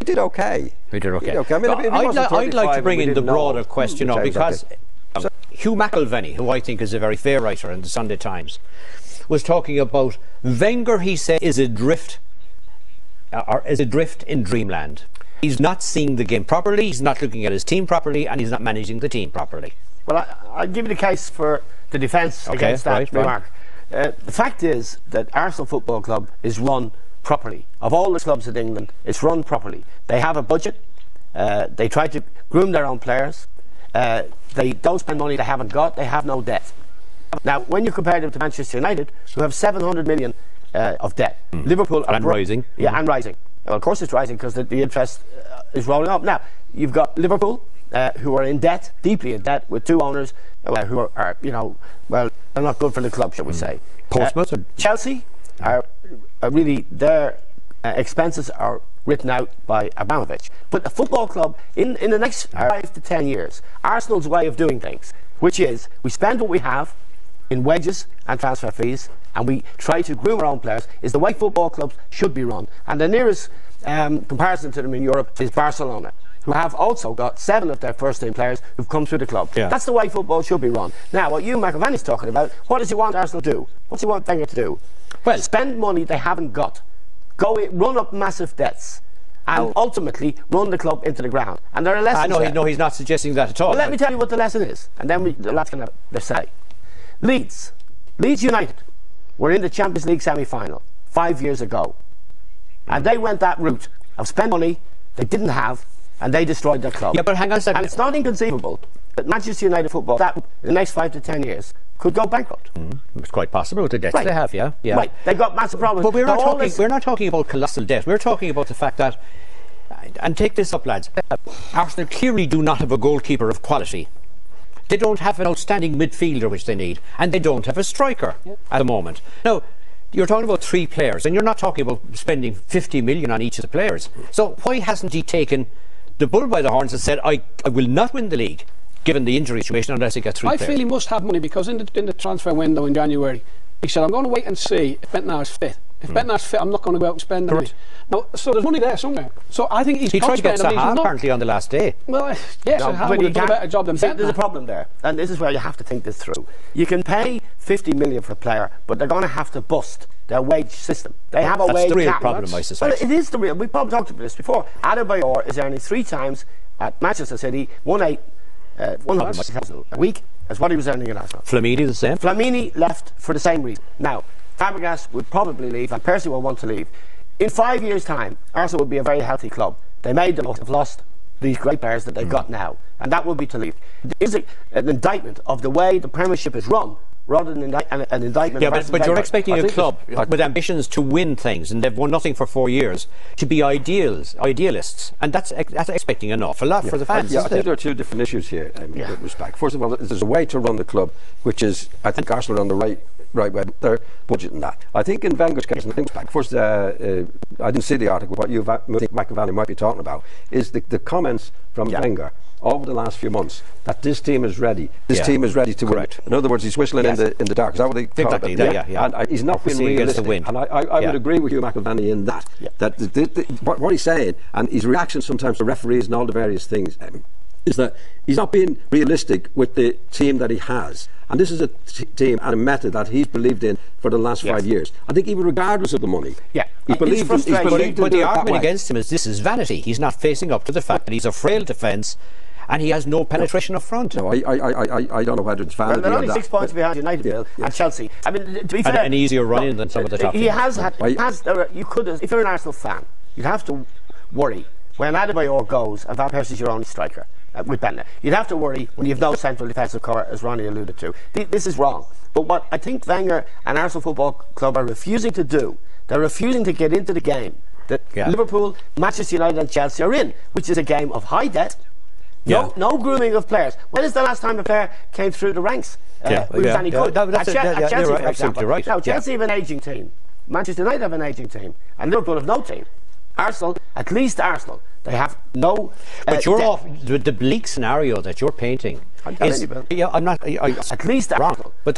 did okay. We did okay. I mean, I'd like to bring in the broader question, because Hugh McIlvenney, who I think is a very fair writer in the Sunday Times, was talking about Wenger, he said, is adrift in dreamland. He's not seeing the game properly, he's not looking at his team properly, and he's not managing the team properly. Well, I'll give you the case for the defence against that remark. The fact is that Arsenal Football Club is run properly. Of all the clubs in England, it's run properly. They have a budget, they try to groom their own players, they don't spend money they haven't got, they have no debt. Now, when you compare them to Manchester United, who have 700 million of debt, Liverpool are rising. Yeah, and rising. Well, of course it's rising because the interest is rolling up. Now, you've got Liverpool, who are in debt, deeply in debt, with two owners who are, you know, well, they're not good for the club, shall we say. Chelsea are really, their expenses are written out by Abramovich. But a football club, in the next 5 to 10 years, Arsenal's way of doing things, which is we spend what we have in wages and transfer fees, and we try to groom our own players, is the way football clubs should be run. And the nearest comparison to them in Europe is Barcelona, who have also got 7 of their first team players who've come through the club. Yeah. That's the way football should be run. Now, what Ewan McIlvenney's talking about, what does he want Arsenal to do? What does he want Wenger to do? Well, spend money they haven't got, run up massive debts, and ultimately run the club into the ground. And there are lessons there. No, he's not suggesting that at all. Well, let me tell you what the lesson is, and then the lads can have their say. Leeds United were in the Champions League semi-final 5 years ago, and they went that route of spend money they didn't have, and they destroyed their club. Yeah, but hang on a second. And it's not inconceivable that Manchester United football, that in the next 5 to 10 years, could go bankrupt. It's quite possible with the debts they have, yeah. Right, they've got massive problems. But we're not talking about colossal debt. We're talking about the fact that, and take this up, lads, Arsenal clearly do not have a goalkeeper of quality. They don't have an outstanding midfielder which they need, and they don't have a striker at the moment. Now, you're talking about 3 players, and you're not talking about spending 50 million on each of the players. So why hasn't he taken the bull by the horns and said, I will not win the league given the injury situation unless I get 3 players? I feel he must have money, because in the transfer window in January he said, I'm going to wait and see if Benitez fit. If Benitez fit, I'm not going to go out and spend the money. Now, so there's money there somewhere. So I think he tried to get Zaha apparently on the last day. Well, yes, Zaha would have done a better job than Benitez. There's a problem there, and this is where you have to think this through. You can pay 50 million for a player, but they're going to have to bust their wage system. They have a wage cap. That's the real problem, I suspect. Well, it is the real. We've probably talked about this before. Adebayor is earning 3 times at Manchester City, 100,000 a week, as what he was earning in Arsenal. Flamini the same? Flamini left for the same reason. Now, Fabregas would probably leave, and Percy will want to leave. In 5 years' time, Arsenal would be a very healthy club. They made them have lost these great players that they've got now, and that would be to leave. It is an indictment of the way the Premiership is run, rather than an indictment. Yeah, but you're expecting a club with ambitions to win things, and they've won nothing for 4 years, to be idealists, and that's expecting an awful lot for the fans. I think there are 2 different issues here with respect. First of all, there's a way to run the club, which is, I think Arsenal are on the right way. They're budgeting that. I think in Wenger's case, first, I didn't see the article. What you think McIlvenney might be talking about is the comments from Wenger over the last few months that this team is ready. This team is ready to win. In other words, he's whistling in the dark. Is that what he thought about? Yeah. And he's not being realistic. And I would agree with you, McIlvenney, in that. That what he's saying, and his reaction sometimes to referees and all the various things, is that he's not being realistic with the team that he has. And this is a team and a method that he's believed in for the last 5 years. I think even regardless of the money, he's believed in it. But the argument against him is this is vanity. He's not facing up to the fact that he's a frail defence and he has no penetration up front. No, I don't know whether it's vanity. Well, they're only 6 points behind United, Bill, and Chelsea. I mean, to be fair, an easier run-in than some of the top teams. He has had. You could, if you're an Arsenal fan, you'd have to worry when Adebayor goes and Van Persie's your only striker. With Benitez, you'd have to worry when you have no central defensive core, as Ronnie alluded to. This is wrong. But what I think Wenger and Arsenal Football Club are refusing to do, they're refusing to get into the game that Liverpool, Manchester United and Chelsea are in, which is a game of high debt, no grooming of players. When is the last time a player came through the ranks? At Chelsea, for example. Right. Now, Chelsea have an ageing team. Manchester United have an ageing teim, and Liverpool have no team. Arsenal, at least Arsenal, they have no. But you're off the bleak scenario that you're painting. I'm not. At least Arsenal. But